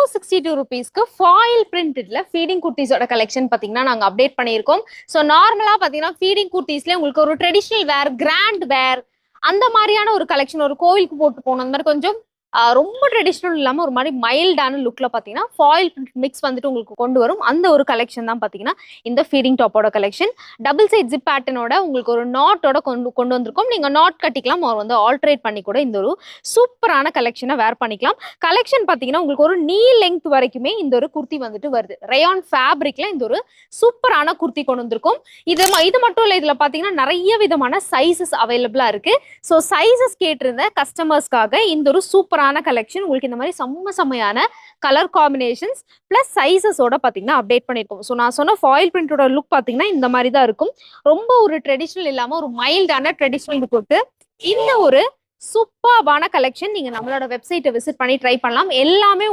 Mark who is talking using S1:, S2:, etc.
S1: 262 rupeesக்கு foil பிரிண்டட்ல feeding குர்த்திஸோட collection பாத்தீங்கன்னா நாங்க update பண்ணியிருக்கோம். ஸோ நார்மலா பாத்தீங்கன்னா ஃபீடிங் குர்த்திஸ்ல உங்களுக்கு ஒரு ட்ரெடிஷனல் வேர், கிராண்ட் வேர் அந்த மாதிரியான ஒரு கலெக்ஷன், ஒரு கோவிலுக்கு போட்டு போகணும் அந்த மாதிரி கொஞ்சம் ரொம்ப ட்ரெடிஷ்னல் இல்லாம ஒரு மாதிரி மைல்டான லுக்ல பாத்தீங்கன்னா ஃபாயில் மிக்ஸ் வந்துட்டு உங்களுக்கு கொண்டு வரும். அந்த ஒரு கலெக்ஷன் தான் பாத்தீங்கன்னா இந்த ஃபீடிங் டாப்போட கலெக்ஷன். டபுள் சைட் ஜிப் பேட்டர்னோட உங்களுக்கு ஒரு நாட்டோட கொண்டு வந்திருக்கோம். நீங்க நாட் கட்டிக்கலாம், அவர் வந்து ஆல்ட்ரேட் பண்ணி கூட இந்த ஒரு சூப்பரான கலெக்ஷனை வேர் பண்ணிக்கலாம். கலெக்ஷன் பாத்தீங்கன்னா உங்களுக்கு ஒரு நீ லெங்த் வரைக்குமே இந்த ஒரு குர்த்தி வந்துட்டு வருது. ரயான் ஃபேப்ரிக்ல இந்த ஒரு சூப்பரான குர்த்தி கொண்டு வந்திருக்கும். இது மட்டும் இல்ல, இதுல பாத்தீங்கன்னா நிறைய விதமான சைசஸ் அவைலபிளா இருக்கு. ஸோ சைசஸ் கேட்டிருந்த கஸ்டமர்ஸ்க்காக இந்த ஒரு சூப்பரான கலெக்ஷன் உங்களுக்கு இந்த மாதிரி செம்மையான கலர் காம்பினேஷன்ஸ் பிளஸ் சைசஸோட பாத்தீங்கன்னா அப்டேட் பண்ணிருக்கோம். ஸோ நான் சொன்ன ஃபாயில் பிரிண்டோட லுக் பாத்தீங்கன்னா இந்த மாதிரி தான் இருக்கும். ரொம்ப ஒரு ட்ரெடிஷ்னல் இல்லாம ஒரு மைல்டான ட்ரெடிஷ்னல் லுக்கு இந்த ஒரு சூப்பரான கலெக்ஷன் நீங்க நம்மளோட வெப்சைட்டை விசிட் பண்ணி ட்ரை பண்ணலாம். எல்லாமே